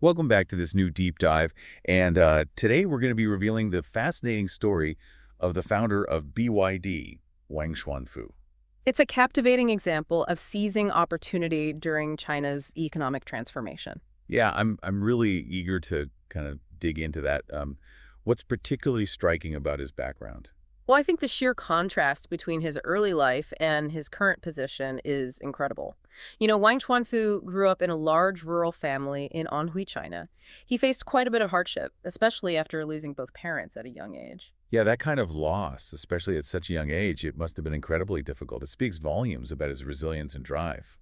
Welcome back to this new deep dive, and today we're going to be revealing the fascinating story of the founder of BYD, Wang Chuanfu. It's a captivating example of seizing opportunity during China's economic transformation. Yeah, I'm really eager to kind of dig into that. What's particularly striking about his background? Well, I think the sheer contrast between his early life and his current position is incredible. Wang Chuanfu grew up in a large rural family in Anhui, China. He faced quite a bit of hardship, especially after losing both parents at a young age. Yeah, that kind of loss, especially at such a young age, it must have been incredibly difficult. It speaks volumes about his resilience and drive.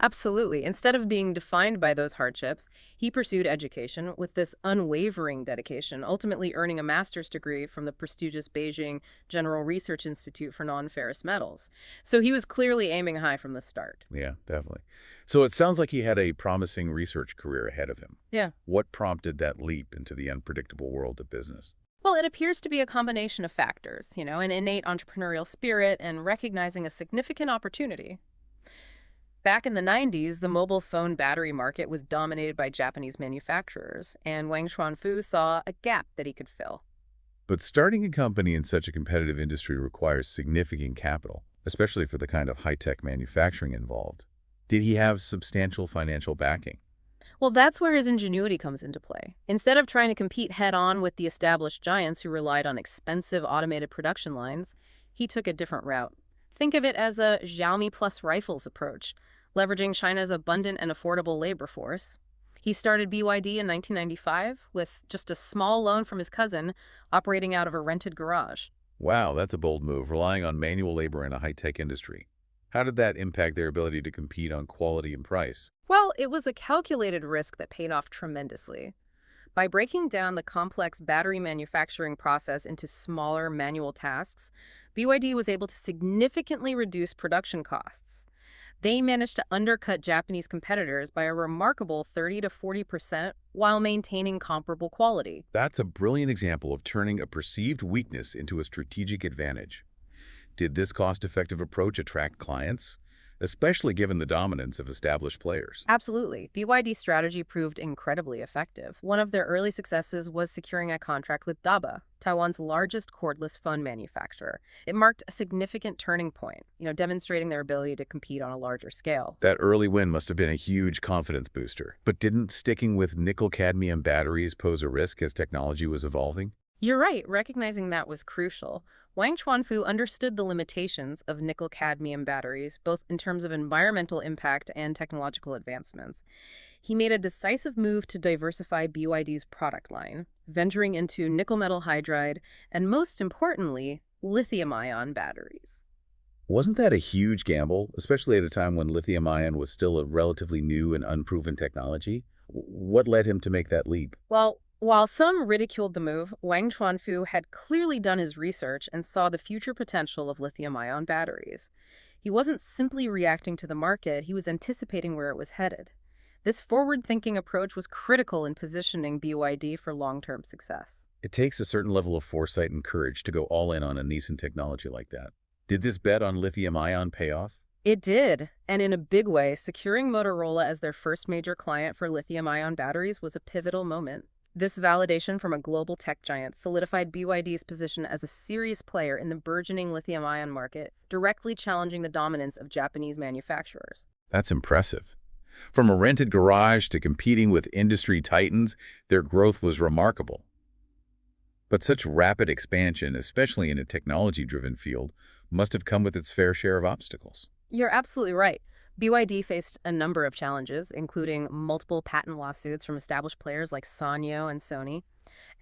Absolutely. Instead of being defined by those hardships, he pursued education with this unwavering dedication, ultimately earning a master's degree from the prestigious Beijing General Research Institute for Non-Ferrous Metals. So he was clearly aiming high from the start. Yeah, definitely. So it sounds like he had a promising research career ahead of him. Yeah. What prompted that leap into the unpredictable world of business? Well, it appears to be a combination of factors, an innate entrepreneurial spirit and recognizing a significant opportunity. Back in the 90s, the mobile phone battery market was dominated by Japanese manufacturers, and Wang Chuanfu saw a gap that he could fill. But starting a company in such a competitive industry requires significant capital, especially for the kind of high-tech manufacturing involved. Did he have substantial financial backing? Well, that's where his ingenuity comes into play. Instead of trying to compete head-on with the established giants who relied on expensive automated production lines, he took a different route. Think of it as a Xiaomi plus rifles approach, leveraging China's abundant and affordable labor force. He started BYD in 1995 with just a small loan from his cousin, operating out of a rented garage. Wow, that's a bold move, relying on manual labor in a high-tech industry. How did that impact their ability to compete on quality and price? Well, it was a calculated risk that paid off tremendously. By breaking down the complex battery manufacturing process into smaller manual tasks, BYD was able to significantly reduce production costs. They managed to undercut Japanese competitors by a remarkable 30 to 40% while maintaining comparable quality. That's a brilliant example of turning a perceived weakness into a strategic advantage. Did this cost-effective approach attract clients, especially given the dominance of established players? Absolutely. BYD's strategy proved incredibly effective. One of their early successes was securing a contract with Daba, Taiwan's largest cordless phone manufacturer. It marked a significant turning point, demonstrating their ability to compete on a larger scale. That early win must have been a huge confidence booster. But didn't sticking with nickel-cadmium batteries pose a risk as technology was evolving? You're right, recognizing that was crucial. Wang Chuanfu understood the limitations of nickel-cadmium batteries, both in terms of environmental impact and technological advancements. He made a decisive move to diversify BYD's product line, venturing into nickel metal hydride and, most importantly, lithium-ion batteries. Wasn't that a huge gamble, especially at a time when lithium-ion was still a relatively new and unproven technology? What led him to make that leap? Well, while some ridiculed the move, Wang Chuanfu had clearly done his research and saw the future potential of lithium-ion batteries. He wasn't simply reacting to the market, he was anticipating where it was headed. This forward-thinking approach was critical in positioning BYD for long-term success. It takes a certain level of foresight and courage to go all in on a nascent technology like that. Did this bet on lithium-ion pay off? It did, and in a big way, securing Motorola as their first major client for lithium-ion batteries was a pivotal moment. This validation from a global tech giant solidified BYD's position as a serious player in the burgeoning lithium-ion market, directly challenging the dominance of Japanese manufacturers. That's impressive. From a rented garage to competing with industry titans, their growth was remarkable. But such rapid expansion, especially in a technology-driven field, must have come with its fair share of obstacles. You're absolutely right. BYD faced a number of challenges, including multiple patent lawsuits from established players like Sanyo and Sony.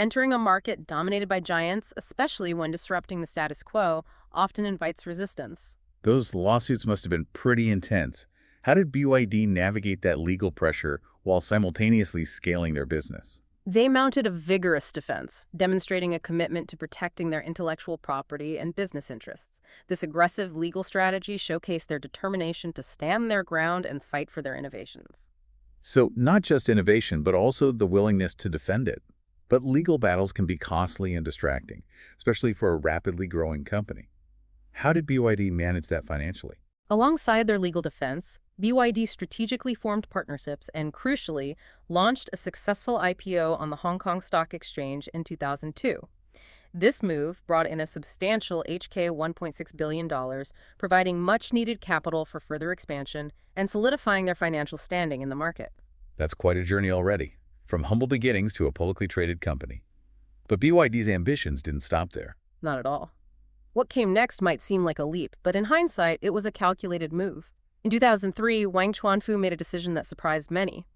Entering a market dominated by giants, especially when disrupting the status quo, often invites resistance. Those lawsuits must have been pretty intense. How did BYD navigate that legal pressure while simultaneously scaling their business? They mounted a vigorous defense, demonstrating a commitment to protecting their intellectual property and business interests. This aggressive legal strategy showcased their determination to stand their ground and fight for their innovations. So not just innovation, but also the willingness to defend it. But legal battles can be costly and distracting, especially for a rapidly growing company. How did BYD manage that financially? Alongside their legal defense, BYD strategically formed partnerships and, crucially, launched a successful IPO on the Hong Kong Stock Exchange in 2002. This move brought in a substantial HK $1.6 billion, providing much-needed capital for further expansion and solidifying their financial standing in the market. That's quite a journey already, from humble beginnings to a publicly traded company. But BYD's ambitions didn't stop there. Not at all. What came next might seem like a leap, but in hindsight, it was a calculated move. In 2003, Wang Chuanfu made a decision that surprised many.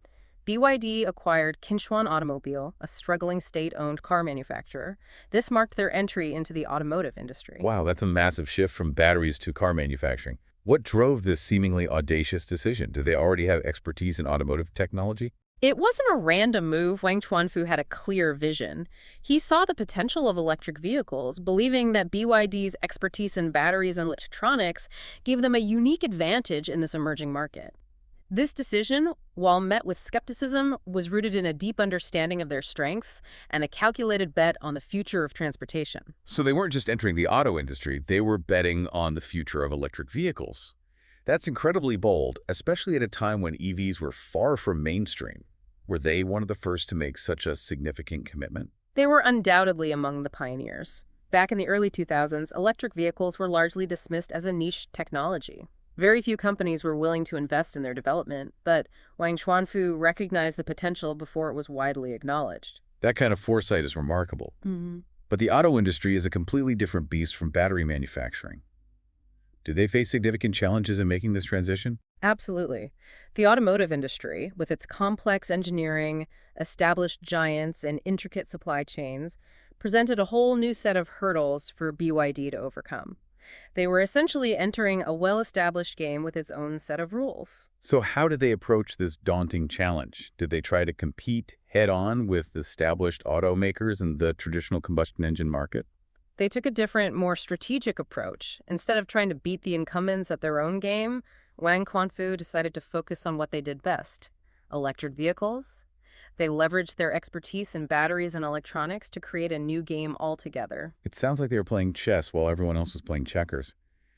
BYD acquired Kinchuan Automobile, a struggling state-owned car manufacturer. This marked their entry into the automotive industry. Wow, that's a massive shift from batteries to car manufacturing. What drove this seemingly audacious decision? Do they already have expertise in automotive technology? It wasn't a random move. Wang Chuanfu had a clear vision. He saw the potential of electric vehicles, believing that BYD's expertise in batteries and electronics gave them a unique advantage in this emerging market. This decision, while met with skepticism, was rooted in a deep understanding of their strengths and a calculated bet on the future of transportation. So they weren't just entering the auto industry, they were betting on the future of electric vehicles. That's incredibly bold, especially at a time when EVs were far from mainstream. Were they one of the first to make such a significant commitment? They were undoubtedly among the pioneers. Back in the early 2000s, electric vehicles were largely dismissed as a niche technology. Very few companies were willing to invest in their development, but Wang Chuanfu recognized the potential before it was widely acknowledged. That kind of foresight is remarkable. But the auto industry is a completely different beast from battery manufacturing. Do they face significant challenges in making this transition? Absolutely. The automotive industry, with its complex engineering, established giants, and intricate supply chains, presented a whole new set of hurdles for BYD to overcome. They were essentially entering a well-established game with its own set of rules. So how did they approach this daunting challenge? Did they try to compete head-on with established automakers in the traditional combustion engine market? They took a different, more strategic approach. Instead of trying to beat the incumbents at their own game, Wang Chuanfu decided to focus on what they did best: electric vehicles. They leveraged their expertise in batteries and electronics to create a new game altogether. It sounds like they were playing chess while everyone else was playing checkers.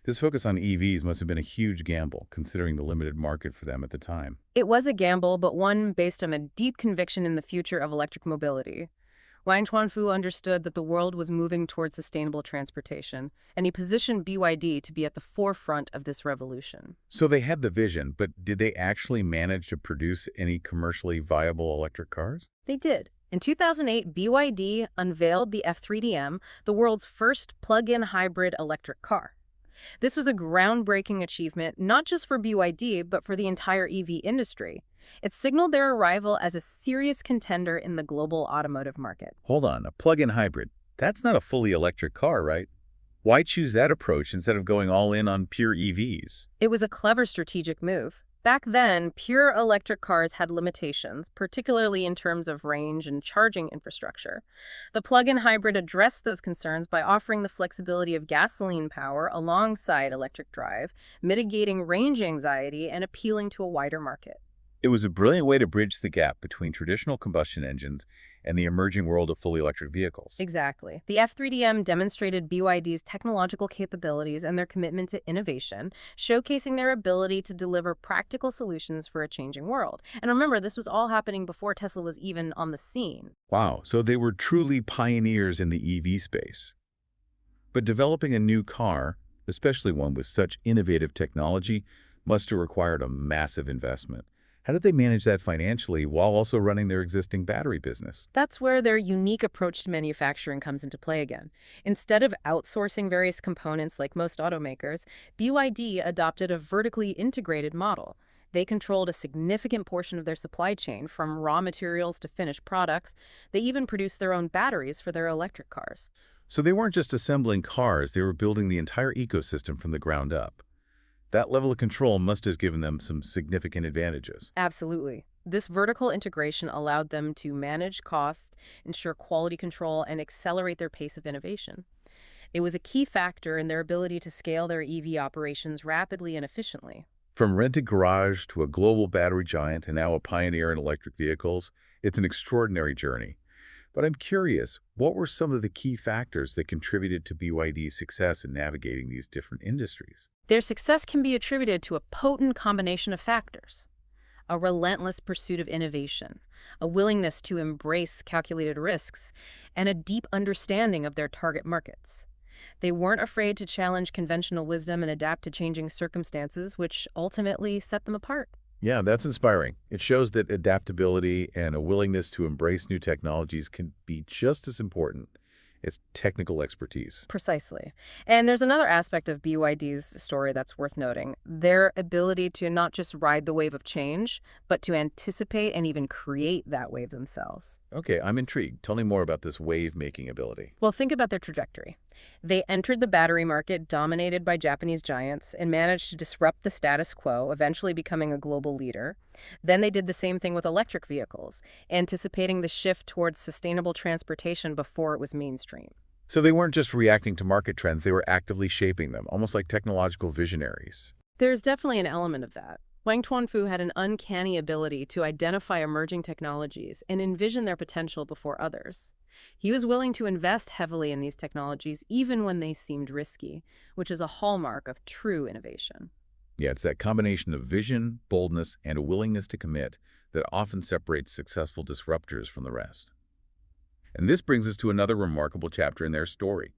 This focus on EVs must have been a huge gamble, considering the limited market for them at the time. It was a gamble, but one based on a deep conviction in the future of electric mobility. Wang Chuanfu understood that the world was moving towards sustainable transportation, and he positioned BYD to be at the forefront of this revolution. So they had the vision, but did they actually manage to produce any commercially viable electric cars? They did. In 2008, BYD unveiled the F3DM, the world's first plug-in hybrid electric car. This was a groundbreaking achievement, not just for BYD, but for the entire EV industry. It signaled their arrival as a serious contender in the global automotive market. Hold on, a plug-in hybrid. That's not a fully electric car, right? Why choose that approach instead of going all in on pure EVs? It was a clever strategic move. Back then, pure electric cars had limitations, particularly in terms of range and charging infrastructure. The plug-in hybrid addressed those concerns by offering the flexibility of gasoline power alongside electric drive, mitigating range anxiety and appealing to a wider market. It was a brilliant way to bridge the gap between traditional combustion engines and the emerging world of fully electric vehicles. Exactly. The F3DM demonstrated BYD's technological capabilities and their commitment to innovation, showcasing their ability to deliver practical solutions for a changing world. And remember, this was all happening before Tesla was even on the scene. Wow, so they were truly pioneers in the EV space. But developing a new car, especially one with such innovative technology, must have required a massive investment. How did they manage that financially while also running their existing battery business? That's where their unique approach to manufacturing comes into play again. Instead of outsourcing various components like most automakers, BYD adopted a vertically integrated model. They controlled a significant portion of their supply chain, from raw materials to finished products. They even produced their own batteries for their electric cars. So they weren't just assembling cars, they were building the entire ecosystem from the ground up. That level of control must have given them some significant advantages. Absolutely. This vertical integration allowed them to manage costs, ensure quality control, and accelerate their pace of innovation. It was a key factor in their ability to scale their EV operations rapidly and efficiently. From rented garage to a global battery giant and now a pioneer in electric vehicles, it's an extraordinary journey. But I'm curious, what were some of the key factors that contributed to BYD's success in navigating these different industries? Their success can be attributed to a potent combination of factors: a relentless pursuit of innovation, a willingness to embrace calculated risks, and a deep understanding of their target markets. They weren't afraid to challenge conventional wisdom and adapt to changing circumstances, which ultimately set them apart. Yeah, that's inspiring. It shows that adaptability and a willingness to embrace new technologies can be just as important as technical expertise. Precisely. And there's another aspect of BYD's story that's worth noting: their ability to not just ride the wave of change, but to anticipate and even create that wave themselves. Okay, I'm intrigued. Tell me more about this wave-making ability. Well, think about their trajectory. They entered the battery market dominated by Japanese giants and managed to disrupt the status quo, eventually becoming a global leader. Then they did the same thing with electric vehicles, anticipating the shift towards sustainable transportation before it was mainstream. So they weren't just reacting to market trends, they were actively shaping them, almost like technological visionaries. There's definitely an element of that. Wang Chuanfu had an uncanny ability to identify emerging technologies and envision their potential before others. He was willing to invest heavily in these technologies even when they seemed risky, which is a hallmark of true innovation. Yeah, it's that combination of vision, boldness, and a willingness to commit that often separates successful disruptors from the rest. And this brings us to another remarkable chapter in their story,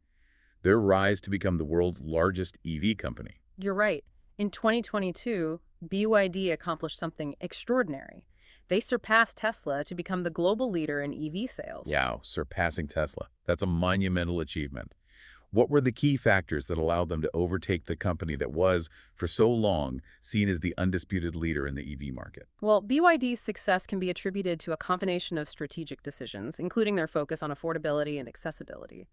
their rise to become the world's largest EV company. You're right. In 2022, BYD accomplished something extraordinary. They surpassed Tesla to become the global leader in EV sales. Yeah, surpassing Tesla. That's a monumental achievement. What were the key factors that allowed them to overtake the company that was, for so long, seen as the undisputed leader in the EV market? Well, BYD's success can be attributed to a combination of strategic decisions, including their focus on affordability and accessibility.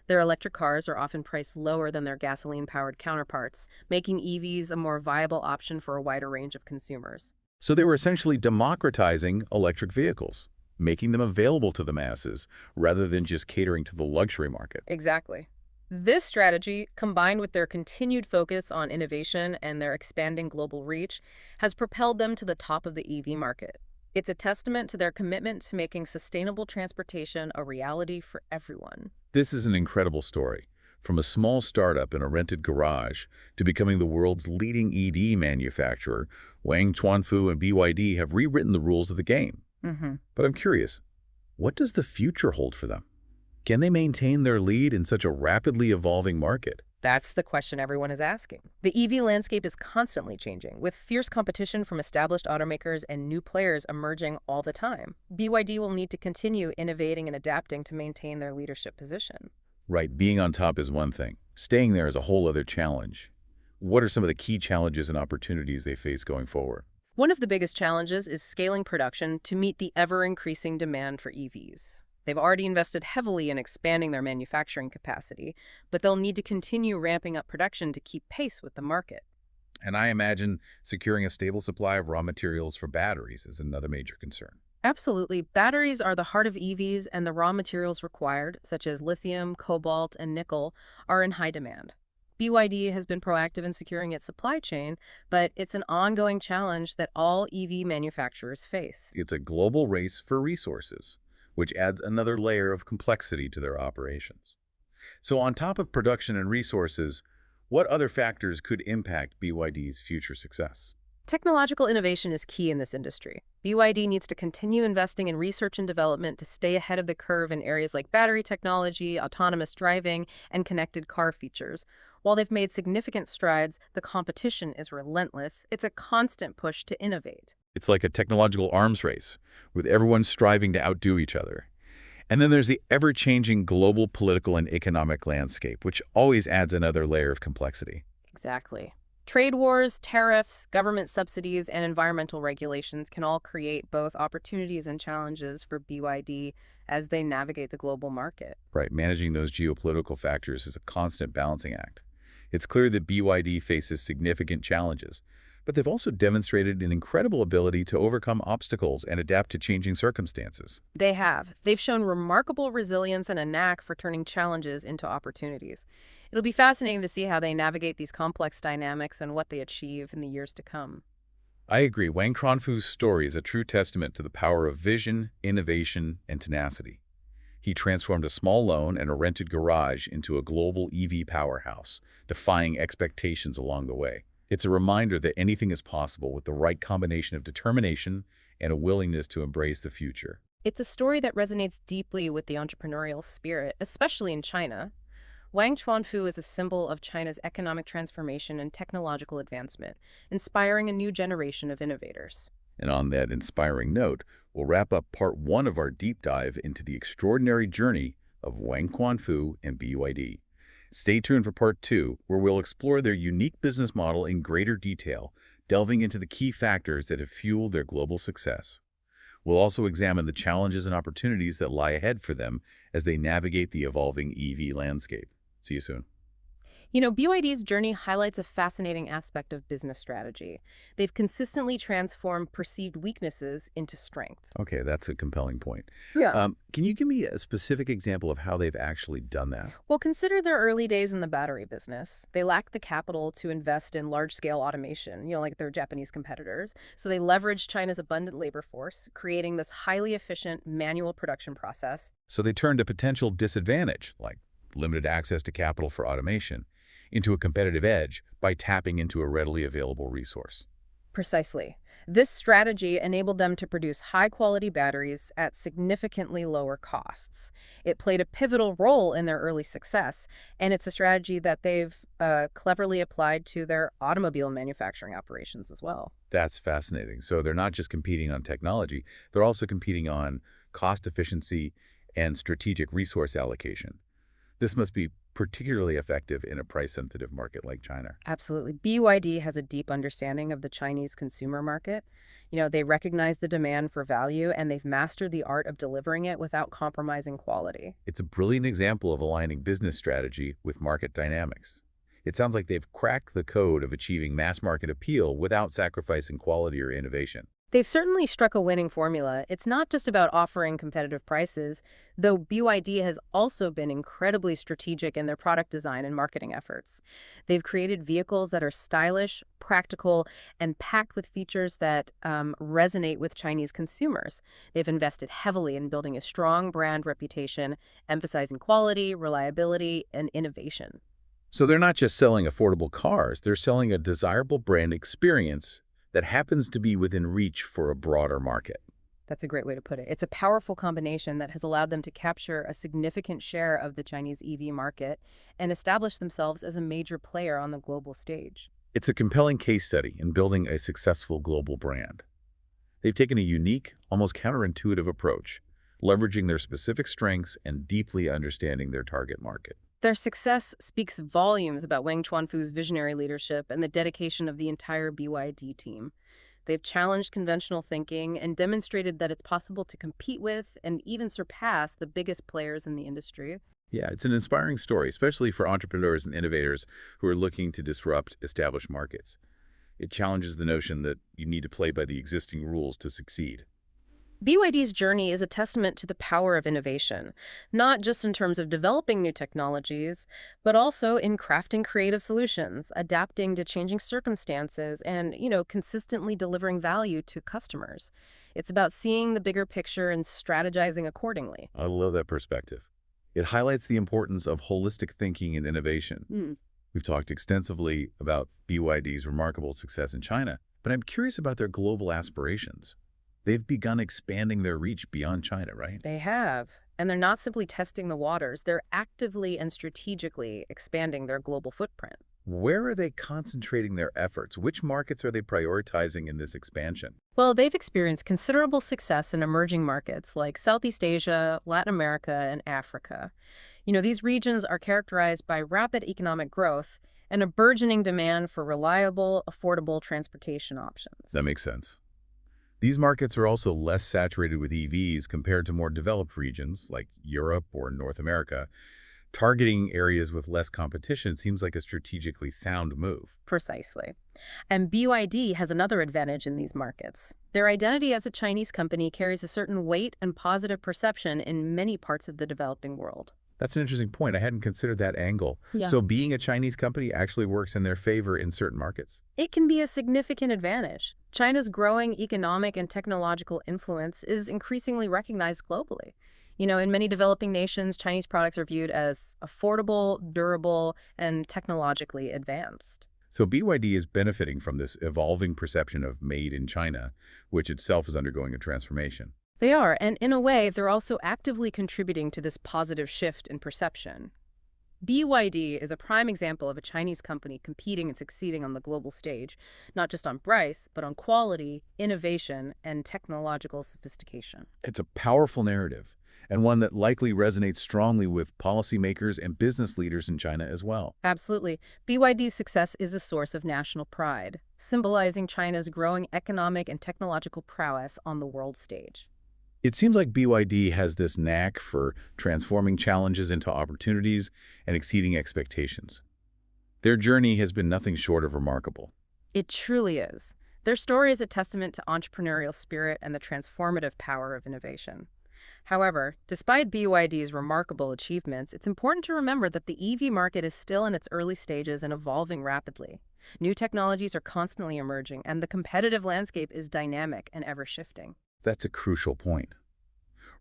Their electric cars are often priced lower than their gasoline-powered counterparts, making EVs a more viable option for a wider range of consumers. So they were essentially democratizing electric vehicles, making them available to the masses rather than just catering to the luxury market. Exactly. This strategy, combined with their continued focus on innovation and their expanding global reach, has propelled them to the top of the EV market. It's a testament to their commitment to making sustainable transportation a reality for everyone. This is an incredible story. From a small startup in a rented garage to becoming the world's leading EV manufacturer, Wang Chuanfu and BYD have rewritten the rules of the game. But I'm curious, what does the future hold for them? Can they maintain their lead in such a rapidly evolving market? That's the question everyone is asking. The EV landscape is constantly changing, with fierce competition from established automakers and new players emerging all the time. BYD will need to continue innovating and adapting to maintain their leadership position. Right, being on top is one thing. Staying there is a whole other challenge. What are some of the key challenges and opportunities they face going forward? One of the biggest challenges is scaling production to meet the ever-increasing demand for EVs. They've already invested heavily in expanding their manufacturing capacity, but they'll need to continue ramping up production to keep pace with the market. And I imagine securing a stable supply of raw materials for batteries is another major concern. Absolutely. Batteries are the heart of EVs, and the raw materials required, such as lithium, cobalt, and nickel, are in high demand. BYD has been proactive in securing its supply chain, but it's an ongoing challenge that all EV manufacturers face. It's a global race for resources, which adds another layer of complexity to their operations. So on top of production and resources, what other factors could impact BYD's future success? Technological innovation is key in this industry. BYD needs to continue investing in research and development to stay ahead of the curve in areas like battery technology, autonomous driving, and connected car features. While they've made significant strides, the competition is relentless. It's a constant push to innovate. It's like a technological arms race, with everyone striving to outdo each other. And then there's the ever-changing global political and economic landscape, which always adds another layer of complexity. Exactly. Trade wars, tariffs, government subsidies, and environmental regulations can all create both opportunities and challenges for BYD as they navigate the global market. Right, managing those geopolitical factors is a constant balancing act. It's clear that BYD faces significant challenges, but they've also demonstrated an incredible ability to overcome obstacles and adapt to changing circumstances. They have. They've shown remarkable resilience and a knack for turning challenges into opportunities. It'll be fascinating to see how they navigate these complex dynamics and what they achieve in the years to come. I agree. Wang Chuanfu's story is a true testament to the power of vision, innovation, and tenacity. He transformed a small loan and a rented garage into a global EV powerhouse, defying expectations along the way. It's a reminder that anything is possible with the right combination of determination and a willingness to embrace the future. It's a story that resonates deeply with the entrepreneurial spirit, especially in China. Wang Chuanfu is a symbol of China's economic transformation and technological advancement, inspiring a new generation of innovators. And on that inspiring note, we'll wrap up part 1 of our deep dive into the extraordinary journey of Wang Chuanfu and BYD. Stay tuned for part 2, where we'll explore their unique business model in greater detail, delving into the key factors that have fueled their global success. We'll also examine the challenges and opportunities that lie ahead for them as they navigate the evolving EV landscape. See you soon. BYD's journey highlights a fascinating aspect of business strategy. They've consistently transformed perceived weaknesses into strength. Okay, that's a compelling point. Yeah. Can you give me a specific example of how they've actually done that? Well, consider their early days in the battery business. They lacked the capital to invest in large-scale automation, like their Japanese competitors. So they leveraged China's abundant labor force, creating this highly efficient manual production process. So they turned a potential disadvantage, like limited access to capital for automation, into a competitive edge by tapping into a readily available resource. Precisely. This strategy enabled them to produce high-quality batteries at significantly lower costs. It played a pivotal role in their early success, and it's a strategy that they've cleverly applied to their automobile manufacturing operations as well. That's fascinating. So they're not just competing on technology, they're also competing on cost efficiency and strategic resource allocation. This must be particularly effective in a price-sensitive market like China. Absolutely. BYD has a deep understanding of the Chinese consumer market. They recognize the demand for value, and they've mastered the art of delivering it without compromising quality. It's a brilliant example of aligning business strategy with market dynamics. It sounds like they've cracked the code of achieving mass market appeal without sacrificing quality or innovation. They've certainly struck a winning formula. It's not just about offering competitive prices, though BYD has also been incredibly strategic in their product design and marketing efforts. They've created vehicles that are stylish, practical, and packed with features that resonate with Chinese consumers. They've invested heavily in building a strong brand reputation, emphasizing quality, reliability, and innovation. So they're not just selling affordable cars, they're selling a desirable brand experience that happens to be within reach for a broader market. That's a great way to put it. It's a powerful combination that has allowed them to capture a significant share of the Chinese EV market and establish themselves as a major player on the global stage. It's a compelling case study in building a successful global brand. They've taken a unique, almost counterintuitive approach, leveraging their specific strengths and deeply understanding their target market. Their success speaks volumes about Wang Chuanfu's visionary leadership and the dedication of the entire BYD team. They've challenged conventional thinking and demonstrated that it's possible to compete with and even surpass the biggest players in the industry. Yeah, it's an inspiring story, especially for entrepreneurs and innovators who are looking to disrupt established markets. It challenges the notion that you need to play by the existing rules to succeed. BYD's journey is a testament to the power of innovation, not just in terms of developing new technologies, but also in crafting creative solutions, adapting to changing circumstances, and, consistently delivering value to customers. It's about seeing the bigger picture and strategizing accordingly. I love that perspective. It highlights the importance of holistic thinking and innovation. We've talked extensively about BYD's remarkable success in China, but I'm curious about their global aspirations. They've begun expanding their reach beyond China, right? They have. And they're not simply testing the waters, they're actively and strategically expanding their global footprint. Where are they concentrating their efforts? Which markets are they prioritizing in this expansion? Well, they've experienced considerable success in emerging markets like Southeast Asia, Latin America, and Africa. These regions are characterized by rapid economic growth and a burgeoning demand for reliable, affordable transportation options. That makes sense. These markets are also less saturated with EVs compared to more developed regions like Europe or North America. Targeting areas with less competition seems like a strategically sound move. Precisely. And BYD has another advantage in these markets. Their identity as a Chinese company carries a certain weight and positive perception in many parts of the developing world. That's an interesting point. I hadn't considered that angle. Yeah. So being a Chinese company actually works in their favor in certain markets? It can be a significant advantage. China's growing economic and technological influence is increasingly recognized globally. In many developing nations, Chinese products are viewed as affordable, durable, and technologically advanced. So BYD is benefiting from this evolving perception of made in China, which itself is undergoing a transformation. They are, and in a way, they're also actively contributing to this positive shift in perception. BYD is a prime example of a Chinese company competing and succeeding on the global stage, not just on price, but on quality, innovation, and technological sophistication. It's a powerful narrative, and one that likely resonates strongly with policymakers and business leaders in China as well. Absolutely. BYD's success is a source of national pride, symbolizing China's growing economic and technological prowess on the world stage. It seems like BYD has this knack for transforming challenges into opportunities and exceeding expectations. Their journey has been nothing short of remarkable. It truly is. Their story is a testament to entrepreneurial spirit and the transformative power of innovation. However, despite BYD's remarkable achievements, it's important to remember that the EV market is still in its early stages and evolving rapidly. New technologies are constantly emerging, and the competitive landscape is dynamic and ever-shifting. That's a crucial point.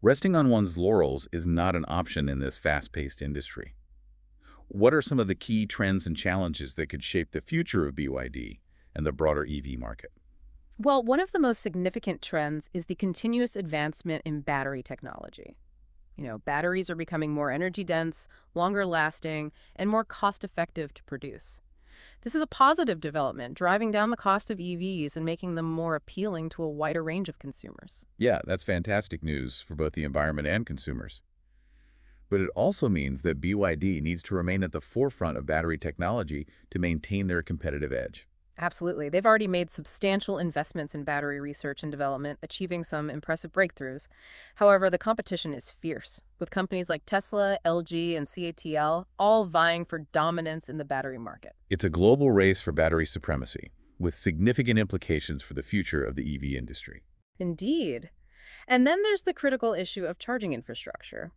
Resting on one's laurels is not an option in this fast-paced industry. What are some of the key trends and challenges that could shape the future of BYD and the broader EV market? Well, one of the most significant trends is the continuous advancement in battery technology. Batteries are becoming more energy-dense, longer-lasting, and more cost-effective to produce. This is a positive development, driving down the cost of EVs and making them more appealing to a wider range of consumers. Yeah, that's fantastic news for both the environment and consumers. But it also means that BYD needs to remain at the forefront of battery technology to maintain their competitive edge. Absolutely. They've already made substantial investments in battery research and development, achieving some impressive breakthroughs. However, the competition is fierce, with companies like Tesla, LG, and CATL all vying for dominance in the battery market. It's a global race for battery supremacy, with significant implications for the future of the EV industry. Indeed. And then there's the critical issue of charging infrastructure.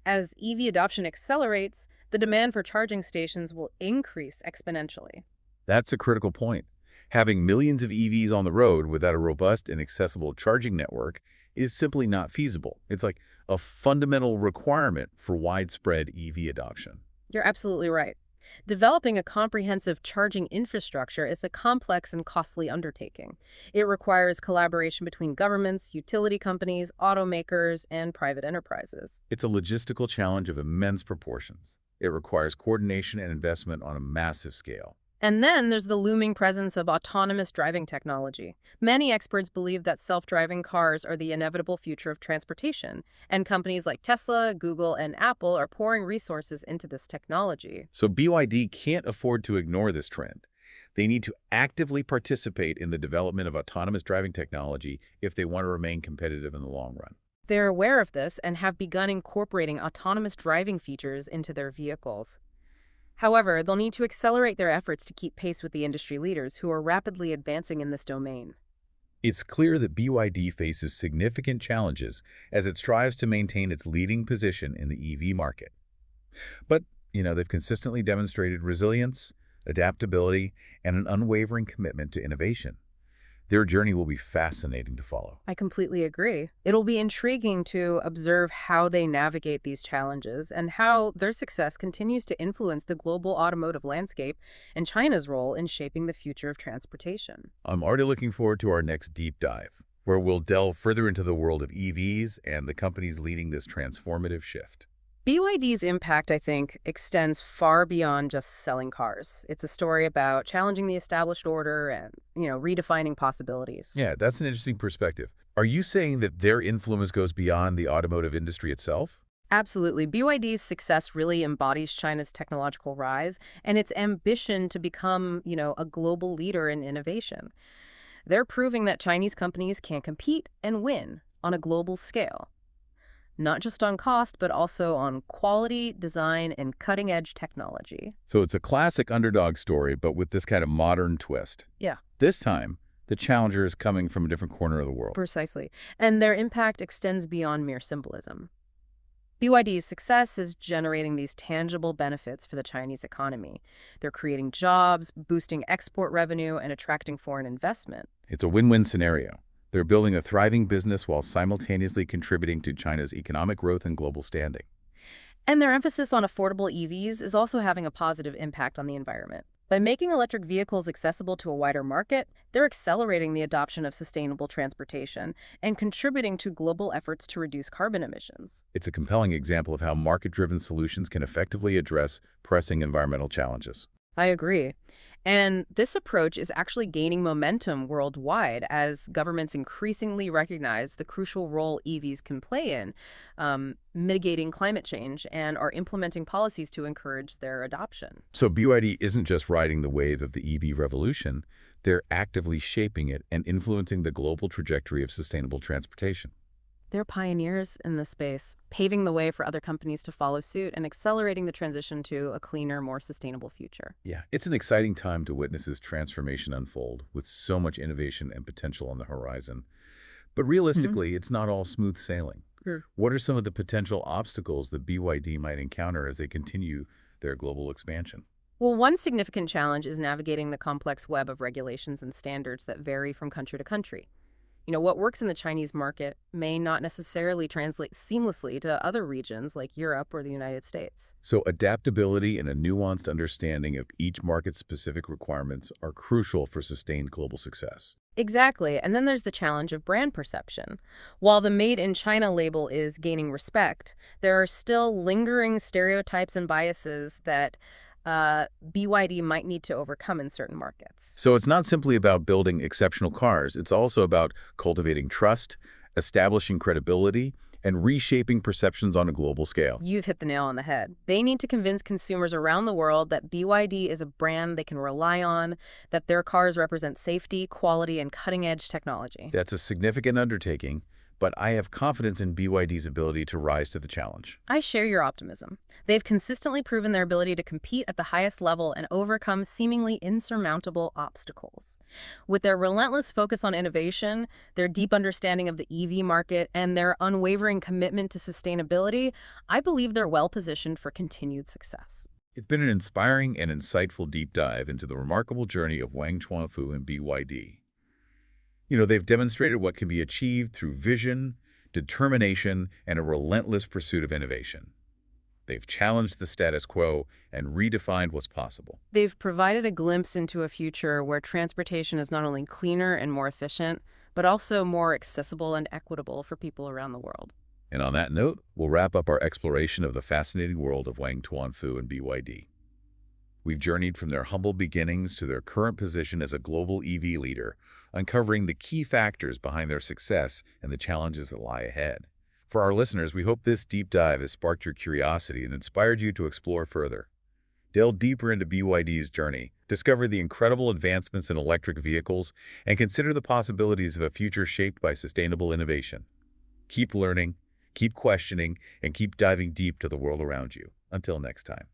As EV adoption accelerates, the demand for charging stations will increase exponentially. That's a critical point. Having millions of EVs on the road without a robust and accessible charging network is simply not feasible. It's like a fundamental requirement for widespread EV adoption. You're absolutely right. Developing a comprehensive charging infrastructure is a complex and costly undertaking. It requires collaboration between governments, utility companies, automakers, and private enterprises. It's a logistical challenge of immense proportions. It requires coordination and investment on a massive scale. And then there's the looming presence of autonomous driving technology. Many experts believe that self-driving cars are the inevitable future of transportation, and companies like Tesla, Google, and Apple are pouring resources into this technology. So BYD can't afford to ignore this trend. They need to actively participate in the development of autonomous driving technology if they want to remain competitive in the long run. They're aware of this and have begun incorporating autonomous driving features into their vehicles. However, they'll need to accelerate their efforts to keep pace with the industry leaders who are rapidly advancing in this domain. It's clear that BYD faces significant challenges as it strives to maintain its leading position in the EV market. But, they've consistently demonstrated resilience, adaptability, and an unwavering commitment to innovation. Their journey will be fascinating to follow. I completely agree. It'll be intriguing to observe how they navigate these challenges and how their success continues to influence the global automotive landscape and China's role in shaping the future of transportation. I'm already looking forward to our next deep dive, where we'll delve further into the world of EVs and the companies leading this transformative shift. BYD's impact, I think, extends far beyond just selling cars. It's a story about challenging the established order and, redefining possibilities. Yeah, that's an interesting perspective. Are you saying that their influence goes beyond the automotive industry itself? Absolutely. BYD's success really embodies China's technological rise and its ambition to become, a global leader in innovation. They're proving that Chinese companies can compete and win on a global scale. Not just on cost, but also on quality, design, and cutting-edge technology. So it's a classic underdog story, but with this kind of modern twist. Yeah. This time, the challenger is coming from a different corner of the world. Precisely. And their impact extends beyond mere symbolism. BYD's success is generating these tangible benefits for the Chinese economy. They're creating jobs, boosting export revenue, and attracting foreign investment. It's a win-win scenario. They're building a thriving business while simultaneously contributing to China's economic growth and global standing. And their emphasis on affordable EVs is also having a positive impact on the environment. By making electric vehicles accessible to a wider market, they're accelerating the adoption of sustainable transportation and contributing to global efforts to reduce carbon emissions. It's a compelling example of how market-driven solutions can effectively address pressing environmental challenges. I agree. And this approach is actually gaining momentum worldwide as governments increasingly recognize the crucial role EVs can play in mitigating climate change and are implementing policies to encourage their adoption. So BYD isn't just riding the wave of the EV revolution, they're actively shaping it and influencing the global trajectory of sustainable transportation. They're pioneers in this space, paving the way for other companies to follow suit and accelerating the transition to a cleaner, more sustainable future. Yeah, it's an exciting time to witness this transformation unfold with so much innovation and potential on the horizon. But realistically, it's not all smooth sailing. Sure. What are some of the potential obstacles that BYD might encounter as they continue their global expansion? Well, one significant challenge is navigating the complex web of regulations and standards that vary from country to country. What works in the Chinese market may not necessarily translate seamlessly to other regions like Europe or the United States. So adaptability and a nuanced understanding of each market's specific requirements are crucial for sustained global success. Exactly. And then there's the challenge of brand perception. While the Made in China label is gaining respect, there are still lingering stereotypes and biases that BYD might need to overcome in certain markets. So it's not simply about building exceptional cars, it's also about cultivating trust, establishing credibility, and reshaping perceptions on a global scale. You've hit the nail on the head. They need to convince consumers around the world that BYD is a brand they can rely on, that their cars represent safety, quality, and cutting-edge technology. That's a significant undertaking, but I have confidence in BYD's ability to rise to the challenge. I share your optimism. They've consistently proven their ability to compete at the highest level and overcome seemingly insurmountable obstacles. With their relentless focus on innovation, their deep understanding of the EV market, and their unwavering commitment to sustainability, I believe they're well-positioned for continued success. It's been an inspiring and insightful deep dive into the remarkable journey of Wang Chuanfu and BYD. They've demonstrated what can be achieved through vision, determination, and a relentless pursuit of innovation. They've challenged the status quo and redefined what's possible. They've provided a glimpse into a future where transportation is not only cleaner and more efficient, but also more accessible and equitable for people around the world. And on that note, we'll wrap up our exploration of the fascinating world of Wang Chuanfu and BYD. We've journeyed from their humble beginnings to their current position as a global EV leader, uncovering the key factors behind their success and the challenges that lie ahead. For our listeners, we hope this deep dive has sparked your curiosity and inspired you to explore further. Delve deeper into BYD's journey, discover the incredible advancements in electric vehicles, and consider the possibilities of a future shaped by sustainable innovation. Keep learning, keep questioning, and keep diving deep to the world around you. Until next time.